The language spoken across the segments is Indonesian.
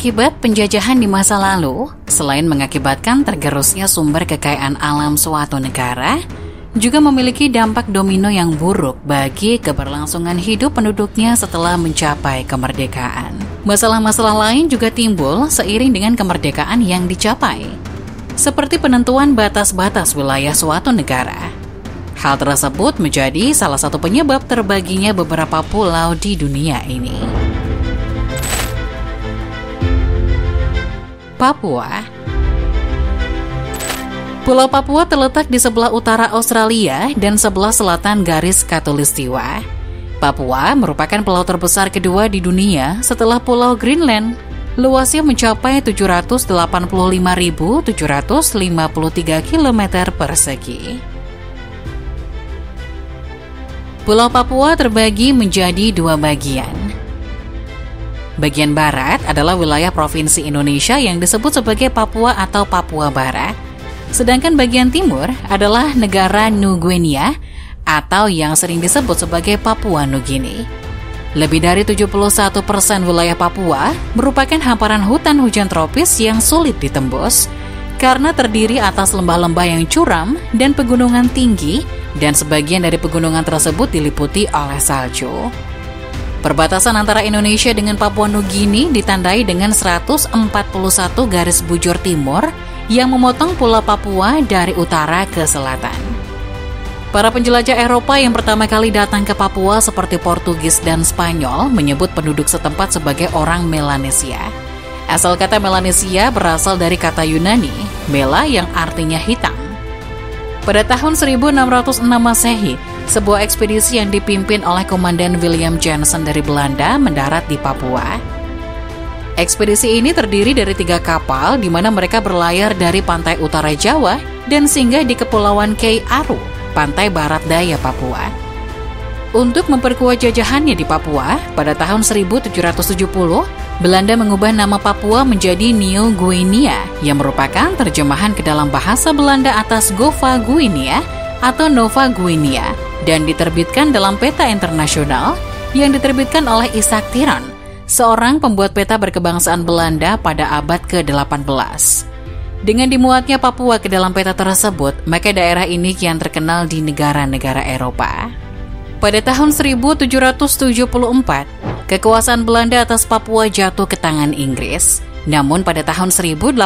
Akibat penjajahan di masa lalu, selain mengakibatkan tergerusnya sumber kekayaan alam suatu negara, juga memiliki dampak domino yang buruk bagi keberlangsungan hidup penduduknya setelah mencapai kemerdekaan. Masalah-masalah lain juga timbul seiring dengan kemerdekaan yang dicapai, seperti penentuan batas-batas wilayah suatu negara. Hal tersebut menjadi salah satu penyebab terbaginya beberapa pulau di dunia ini. Papua. Pulau Papua terletak di sebelah utara Australia dan sebelah selatan garis Khatulistiwa. Papua merupakan pulau terbesar kedua di dunia setelah Pulau Greenland. Luasnya mencapai 785.753 km persegi. Pulau Papua terbagi menjadi dua bagian. Bagian barat adalah wilayah provinsi Indonesia yang disebut sebagai Papua atau Papua Barat. Sedangkan bagian timur adalah negara New Guinea atau yang sering disebut sebagai Papua Nugini. Lebih dari 71% wilayah Papua merupakan hamparan hutan hujan tropis yang sulit ditembus karena terdiri atas lembah-lembah yang curam dan pegunungan tinggi, dan sebagian dari pegunungan tersebut diliputi oleh salju. Perbatasan antara Indonesia dengan Papua Nugini ditandai dengan 141 garis bujur timur yang memotong Pulau Papua dari utara ke selatan. Para penjelajah Eropa yang pertama kali datang ke Papua seperti Portugis dan Spanyol menyebut penduduk setempat sebagai orang Melanesia. Asal kata Melanesia berasal dari kata Yunani, mela yang artinya hitam. Pada tahun 1606 Masehi, sebuah ekspedisi yang dipimpin oleh Komandan William Jansen dari Belanda mendarat di Papua. Ekspedisi ini terdiri dari 3 kapal di mana mereka berlayar dari pantai utara Jawa dan singgah di Kepulauan Kei Aru, pantai barat daya Papua. Untuk memperkuat jajahannya di Papua, pada tahun 1770, Belanda mengubah nama Papua menjadi New Guinea yang merupakan terjemahan ke dalam bahasa Belanda atas Gova Guinea atau Nova Guinea, dan diterbitkan dalam peta internasional yang diterbitkan oleh Isaac Tiran, seorang pembuat peta berkebangsaan Belanda pada abad ke-18. Dengan dimuatnya Papua ke dalam peta tersebut, maka daerah ini kian terkenal di negara-negara Eropa. Pada tahun 1774, kekuasaan Belanda atas Papua jatuh ke tangan Inggris. Namun pada tahun 1814,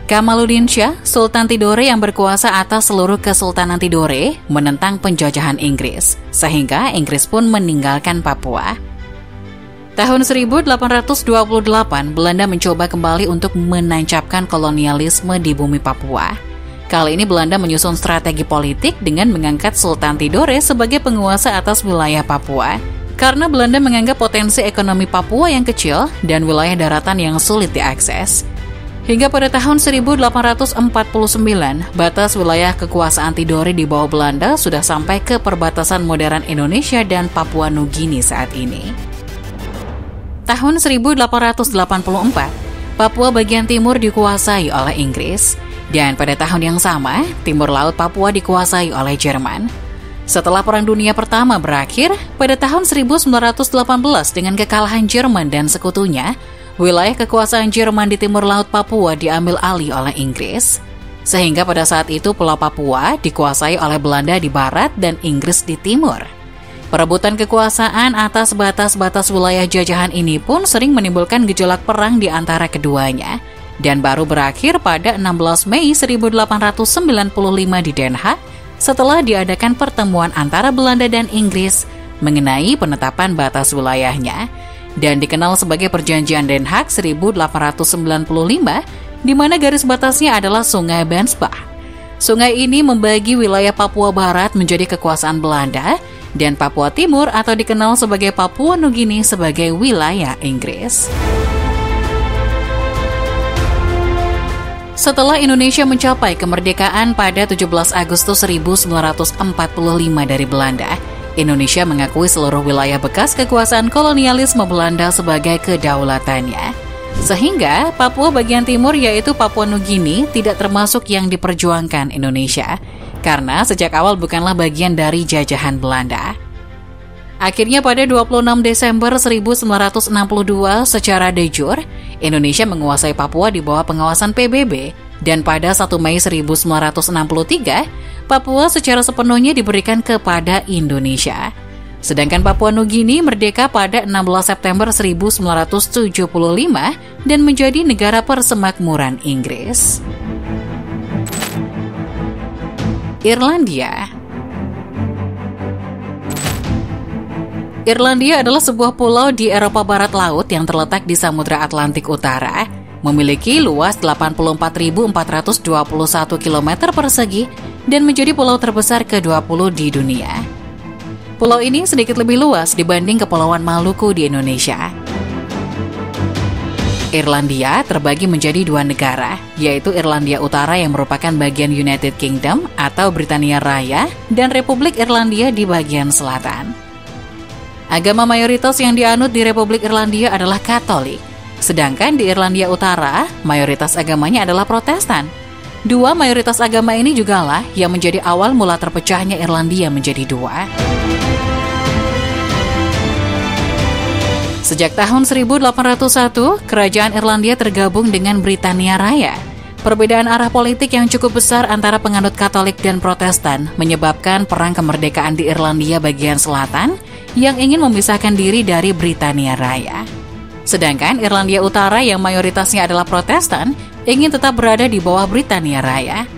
Kamaluddin Shah, Sultan Tidore yang berkuasa atas seluruh Kesultanan Tidore, menentang penjajahan Inggris, sehingga Inggris pun meninggalkan Papua. Tahun 1828, Belanda mencoba kembali untuk menancapkan kolonialisme di bumi Papua. Kali ini Belanda menyusun strategi politik dengan mengangkat Sultan Tidore sebagai penguasa atas wilayah Papua, karena Belanda menganggap potensi ekonomi Papua yang kecil dan wilayah daratan yang sulit diakses. Hingga pada tahun 1849, batas wilayah kekuasaan Tidore di bawah Belanda sudah sampai ke perbatasan modern Indonesia dan Papua Nugini saat ini. Tahun 1884, Papua bagian timur dikuasai oleh Inggris, dan pada tahun yang sama, timur laut Papua dikuasai oleh Jerman. Setelah Perang Dunia Pertama berakhir, pada tahun 1918 dengan kekalahan Jerman dan sekutunya, wilayah kekuasaan Jerman di timur laut Papua diambil alih oleh Inggris. Sehingga pada saat itu Pulau Papua dikuasai oleh Belanda di barat dan Inggris di timur. Perebutan kekuasaan atas batas-batas wilayah jajahan ini pun sering menimbulkan gejolak perang di antara keduanya, dan baru berakhir pada 16 Mei 1895 di Den Haag setelah diadakan pertemuan antara Belanda dan Inggris mengenai penetapan batas wilayahnya, dan dikenal sebagai Perjanjian Den Haag 1895, di mana garis batasnya adalah Sungai Bensbach. Sungai ini membagi wilayah Papua Barat menjadi kekuasaan Belanda, dan Papua Timur atau dikenal sebagai Papua Nugini sebagai wilayah Inggris. Setelah Indonesia mencapai kemerdekaan pada 17 Agustus 1945 dari Belanda, Indonesia mengakui seluruh wilayah bekas kekuasaan kolonialisme Belanda sebagai kedaulatannya. Sehingga Papua bagian timur yaitu Papua Nugini tidak termasuk yang diperjuangkan Indonesia, karena sejak awal bukanlah bagian dari jajahan Belanda. Akhirnya pada 26 Desember 1962 secara de jure, Indonesia menguasai Papua di bawah pengawasan PBB, dan pada 1 Mei 1963, Papua secara sepenuhnya diberikan kepada Indonesia. Sedangkan Papua Nugini merdeka pada 16 September 1975 dan menjadi negara persemakmuran Inggris. Irlandia. Irlandia adalah sebuah pulau di Eropa Barat Laut yang terletak di Samudra Atlantik Utara, memiliki luas 84.421 km persegi dan menjadi pulau terbesar ke-20 di dunia. Pulau ini sedikit lebih luas dibanding Kepulauan Maluku di Indonesia. Irlandia terbagi menjadi dua negara, yaitu Irlandia Utara yang merupakan bagian United Kingdom atau Britania Raya dan Republik Irlandia di bagian selatan. Agama mayoritas yang dianut di Republik Irlandia adalah Katolik, sedangkan di Irlandia Utara, mayoritas agamanya adalah Protestan. Dua mayoritas agama ini jugalah yang menjadi awal mula terpecahnya Irlandia menjadi dua. Sejak tahun 1801, Kerajaan Irlandia tergabung dengan Britania Raya. Perbedaan arah politik yang cukup besar antara penganut Katolik dan Protestan menyebabkan perang kemerdekaan di Irlandia bagian selatan yang ingin memisahkan diri dari Britania Raya. Sedangkan Irlandia Utara yang mayoritasnya adalah Protestan ingin tetap berada di bawah Britania Raya.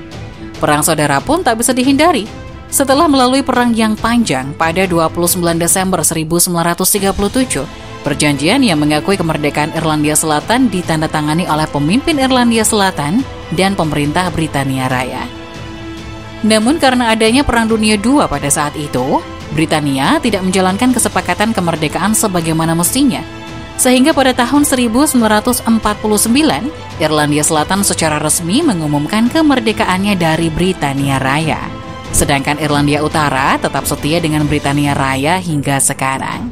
Perang saudara pun tak bisa dihindari. Setelah melalui perang yang panjang pada 29 Desember 1937, perjanjian yang mengakui kemerdekaan Irlandia Selatan ditandatangani oleh pemimpin Irlandia Selatan dan pemerintah Britania Raya. Namun karena adanya Perang Dunia II pada saat itu, Britania tidak menjalankan kesepakatan kemerdekaan sebagaimana mestinya. Sehingga pada tahun 1949, Irlandia Selatan secara resmi mengumumkan kemerdekaannya dari Britania Raya. Sedangkan Irlandia Utara tetap setia dengan Britania Raya hingga sekarang.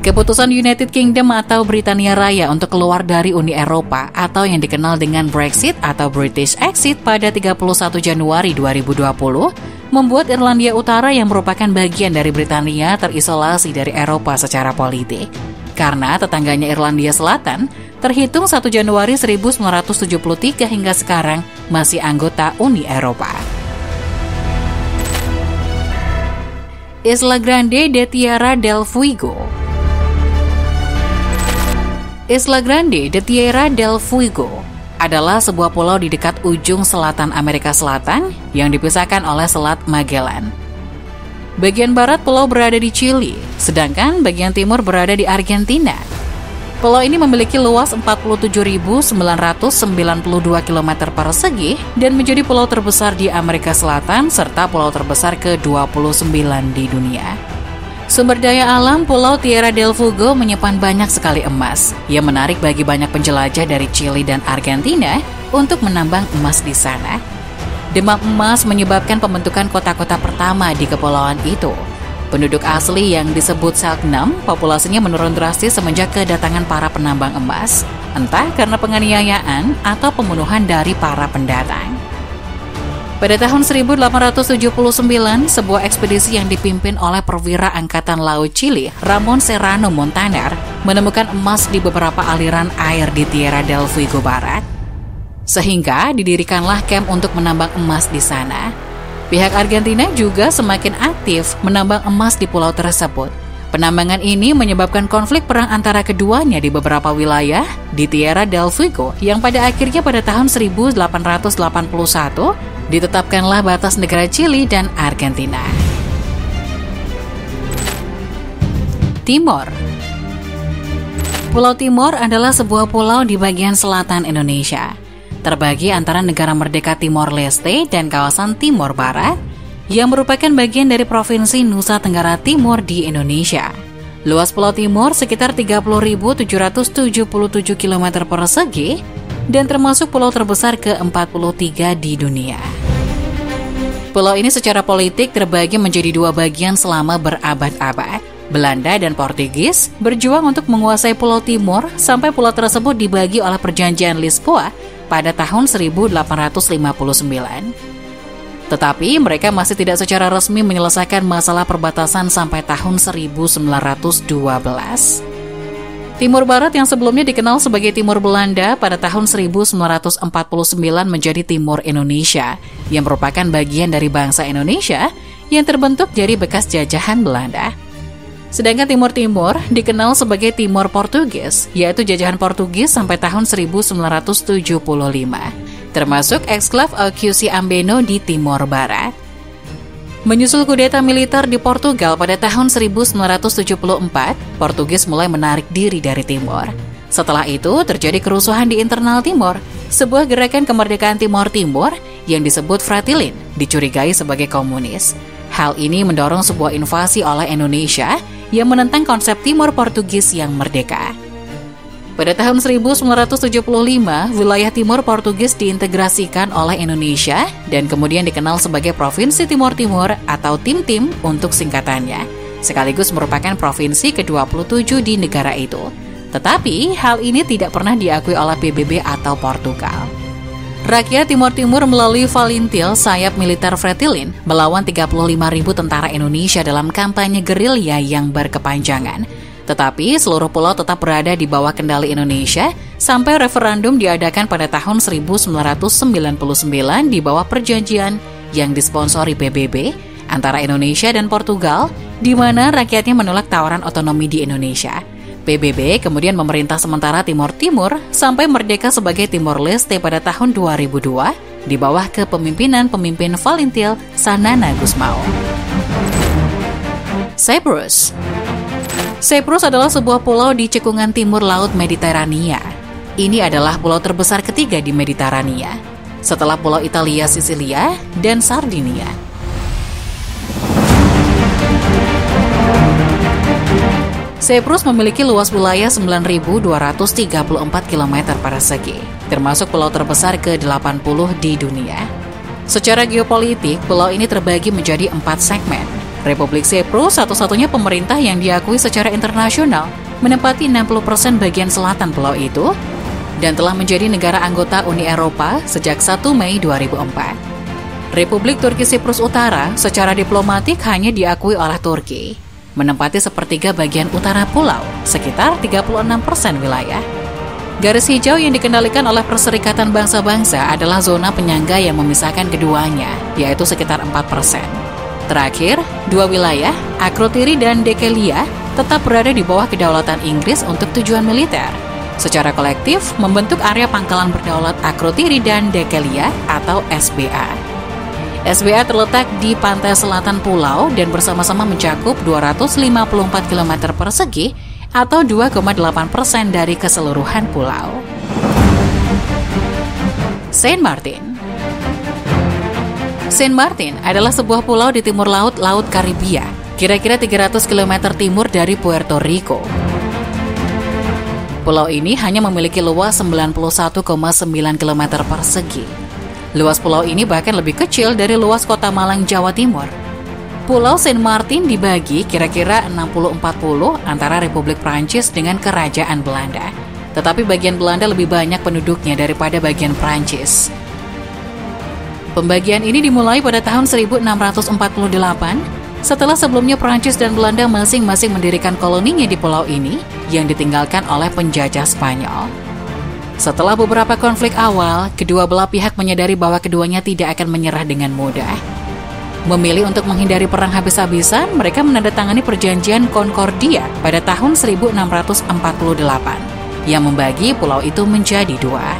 Keputusan United Kingdom atau Britania Raya untuk keluar dari Uni Eropa atau yang dikenal dengan Brexit atau British Exit pada 31 Januari 2020 membuat Irlandia Utara yang merupakan bagian dari Britania terisolasi dari Eropa secara politik. Karena tetangganya Irlandia Selatan terhitung 1 Januari 1973 hingga sekarang masih anggota Uni Eropa. Isla Grande de Tierra del Fuego. Isla Grande de Tierra del Fuego adalah sebuah pulau di dekat ujung selatan Amerika Selatan yang dipisahkan oleh Selat Magellan. Bagian barat pulau berada di Chili, sedangkan bagian timur berada di Argentina. Pulau ini memiliki luas 47.992 km persegi dan menjadi pulau terbesar di Amerika Selatan serta pulau terbesar ke-29 di dunia. Sumber daya alam Pulau Tierra del Fuego menyimpan banyak sekali emas, yang menarik bagi banyak penjelajah dari Chili dan Argentina untuk menambang emas di sana. Demam emas menyebabkan pembentukan kota-kota pertama di kepulauan itu. Penduduk asli yang disebut Selknam, populasinya menurun drastis semenjak kedatangan para penambang emas, entah karena penganiayaan atau pembunuhan dari para pendatang. Pada tahun 1879, sebuah ekspedisi yang dipimpin oleh perwira Angkatan Laut Chili, Ramon Serrano Montaner, menemukan emas di beberapa aliran air di Tierra del Fuego Barat. Sehingga didirikanlah kamp untuk menambang emas di sana. Pihak Argentina juga semakin aktif menambang emas di pulau tersebut. Penambangan ini menyebabkan konflik perang antara keduanya di beberapa wilayah di Tierra del Fuego yang pada akhirnya pada tahun 1881 ditetapkanlah batas negara Chili dan Argentina. Timor. Pulau Timor adalah sebuah pulau di bagian selatan Indonesia, terbagi antara negara merdeka Timor Leste dan kawasan Timor Barat, yang merupakan bagian dari Provinsi Nusa Tenggara Timur di Indonesia. Luas Pulau Timor sekitar 30.777 km persegi dan termasuk pulau terbesar ke-43 di dunia. Pulau ini secara politik terbagi menjadi dua bagian selama berabad-abad. Belanda dan Portugis berjuang untuk menguasai Pulau Timor sampai pulau tersebut dibagi oleh Perjanjian Lisboa pada tahun 1859. Tetapi mereka masih tidak secara resmi menyelesaikan masalah perbatasan sampai tahun 1912. Timur Barat yang sebelumnya dikenal sebagai Timur Belanda pada tahun 1949 menjadi Timur Indonesia, yang merupakan bagian dari bangsa Indonesia yang terbentuk dari bekas jajahan Belanda. Sedangkan Timur Timur dikenal sebagai Timor Portugis, yaitu jajahan Portugis sampai tahun 1975, termasuk eksklav Alquisi Ambeno di Timor Barat. Menyusul kudeta militer di Portugal pada tahun 1974, Portugis mulai menarik diri dari Timor. Setelah itu, terjadi kerusuhan di internal Timor, sebuah gerakan kemerdekaan Timor Timur yang disebut Fretilin, dicurigai sebagai komunis. Hal ini mendorong sebuah invasi oleh Indonesia yang menentang konsep Timor Portugis yang merdeka. Pada tahun 1975, wilayah Timor Portugis diintegrasikan oleh Indonesia dan kemudian dikenal sebagai Provinsi Timor Timur atau Tim-Tim untuk singkatannya, sekaligus merupakan provinsi ke-27 di negara itu. Tetapi, hal ini tidak pernah diakui oleh PBB atau Portugal. Rakyat Timor Timur melalui Valintil, sayap militer Fretilin, melawan 35.000 tentara Indonesia dalam kampanye gerilya yang berkepanjangan. Tetapi seluruh pulau tetap berada di bawah kendali Indonesia sampai referendum diadakan pada tahun 1999 di bawah perjanjian yang disponsori PBB antara Indonesia dan Portugal, di mana rakyatnya menolak tawaran otonomi di Indonesia. PBB kemudian memerintah sementara Timor Timur sampai merdeka sebagai Timor Leste pada tahun 2002 di bawah kepemimpinan pemimpin Valintil Sanana Gusmao. Cyprus adalah sebuah pulau di cekungan timur Laut Mediterania. Ini adalah pulau terbesar ketiga di Mediterania, setelah Pulau Italia, Sisilia, dan Sardinia. Cyprus memiliki luas wilayah 9.234 km persegi, termasuk pulau terbesar ke-80 di dunia. Secara geopolitik, pulau ini terbagi menjadi 4 segmen. Republik Cyprus, satu-satunya pemerintah yang diakui secara internasional, menempati 60% bagian selatan pulau itu dan telah menjadi negara anggota Uni Eropa sejak 1 Mei 2004. Republik Turki Siprus Utara secara diplomatik hanya diakui oleh Turki, menempati sepertiga bagian utara pulau, sekitar 36% wilayah. Garis hijau yang dikendalikan oleh Perserikatan Bangsa-Bangsa adalah zona penyangga yang memisahkan keduanya, yaitu sekitar 4%. Terakhir, dua wilayah, Akrotiri dan Dekelia, tetap berada di bawah kedaulatan Inggris untuk tujuan militer. Secara kolektif, membentuk area pangkalan berdaulat Akrotiri dan Dekelia atau SBA. SBA terletak di pantai selatan pulau dan bersama-sama mencakup 254 km persegi atau 2,8% dari keseluruhan pulau. Saint Martin adalah sebuah pulau di timur laut Laut Karibia, kira-kira 300 km timur dari Puerto Rico. Pulau ini hanya memiliki luas 91,9 km persegi. Luas pulau ini bahkan lebih kecil dari luas kota Malang, Jawa Timur. Pulau Saint Martin dibagi kira-kira 60-40 antara Republik Prancis dengan Kerajaan Belanda. Tetapi bagian Belanda lebih banyak penduduknya daripada bagian Prancis. Pembagian ini dimulai pada tahun 1648, setelah sebelumnya Prancis dan Belanda masing-masing mendirikan koloninya di pulau ini yang ditinggalkan oleh penjajah Spanyol. Setelah beberapa konflik awal, kedua belah pihak menyadari bahwa keduanya tidak akan menyerah dengan mudah. Memilih untuk menghindari perang habis-habisan, mereka menandatangani perjanjian Concordia pada tahun 1648 yang membagi pulau itu menjadi dua.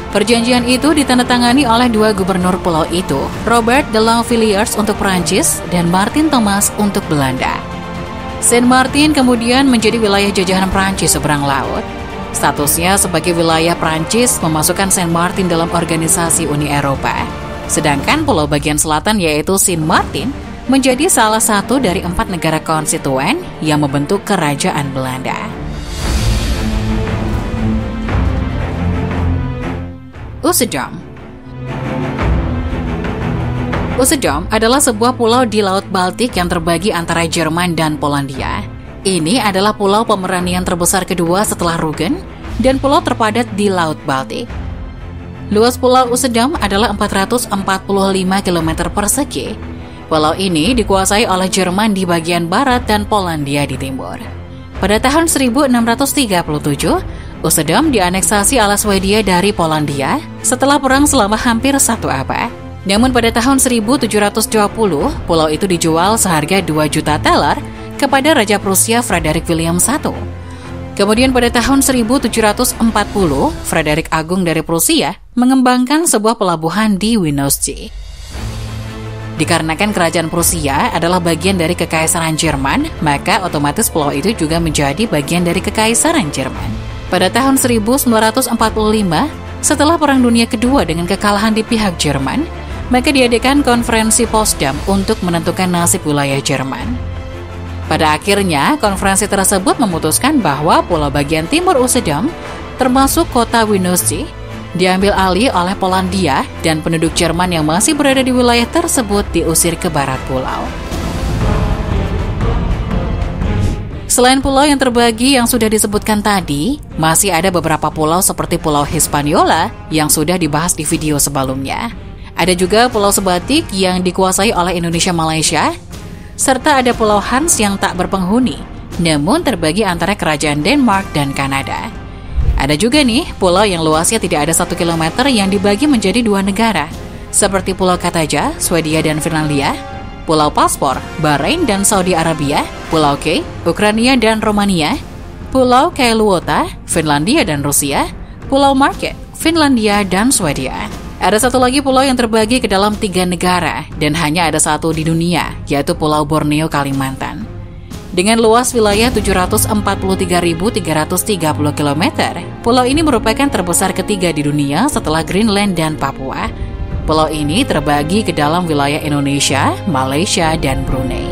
Perjanjian itu ditandatangani oleh dua gubernur pulau itu, Robert de la Villiers untuk Prancis dan Martin Thomas untuk Belanda. Saint Martin kemudian menjadi wilayah jajahan Prancis seberang laut. Statusnya sebagai wilayah Prancis memasukkan Saint Martin dalam organisasi Uni Eropa. Sedangkan pulau bagian selatan yaitu Saint Martin menjadi salah satu dari 4 negara konstituen yang membentuk Kerajaan Belanda. Usedom adalah sebuah pulau di Laut Baltik yang terbagi antara Jerman dan Polandia. Ini adalah pulau Pomeranian terbesar kedua setelah Rügen dan pulau terpadat di Laut Baltik. Luas Pulau Usedom adalah 445 km persegi. Pulau ini dikuasai oleh Jerman di bagian barat dan Polandia di timur. Pada tahun 1637, Usedom dianeksasi oleh Swedia dari Polandia setelah perang selama hampir 1 abad. Namun pada tahun 1720, pulau itu dijual seharga 2 juta thaler kepada Raja Prusia Frederick William I. Kemudian pada tahun 1740, Frederick Agung dari Prusia mengembangkan sebuah pelabuhan di Winooski. Dikarenakan kerajaan Prusia adalah bagian dari Kekaisaran Jerman, maka otomatis pulau itu juga menjadi bagian dari Kekaisaran Jerman. Pada tahun 1945, setelah Perang Dunia Kedua dengan kekalahan di pihak Jerman, maka diadakan konferensi Potsdam untuk menentukan nasib wilayah Jerman. Pada akhirnya, konferensi tersebut memutuskan bahwa pulau bagian timur Usedom, termasuk kota Winooski, diambil alih oleh Polandia dan penduduk Jerman yang masih berada di wilayah tersebut diusir ke barat pulau. Selain pulau yang terbagi yang sudah disebutkan tadi, masih ada beberapa pulau seperti Pulau Hispaniola yang sudah dibahas di video sebelumnya. Ada juga Pulau Sebatik yang dikuasai oleh Indonesia Malaysia, serta ada Pulau Hans yang tak berpenghuni, namun terbagi antara kerajaan Denmark dan Kanada. Ada juga nih pulau yang luasnya tidak ada 1 km yang dibagi menjadi 2 negara, seperti Pulau Kataja, Swedia dan Finlandia, Pulau Paspor, Bahrain dan Saudi Arabia, Pulau K, Ukraina dan Romania, Pulau Kailuota, Finlandia dan Rusia, Pulau Market, Finlandia dan Swedia. Ada satu lagi pulau yang terbagi ke dalam 3 negara dan hanya ada 1 di dunia, yaitu Pulau Borneo, Kalimantan. Dengan luas wilayah 743.330 km, pulau ini merupakan terbesar ketiga di dunia setelah Greenland dan Papua. Pulau ini terbagi ke dalam wilayah Indonesia, Malaysia, dan Brunei.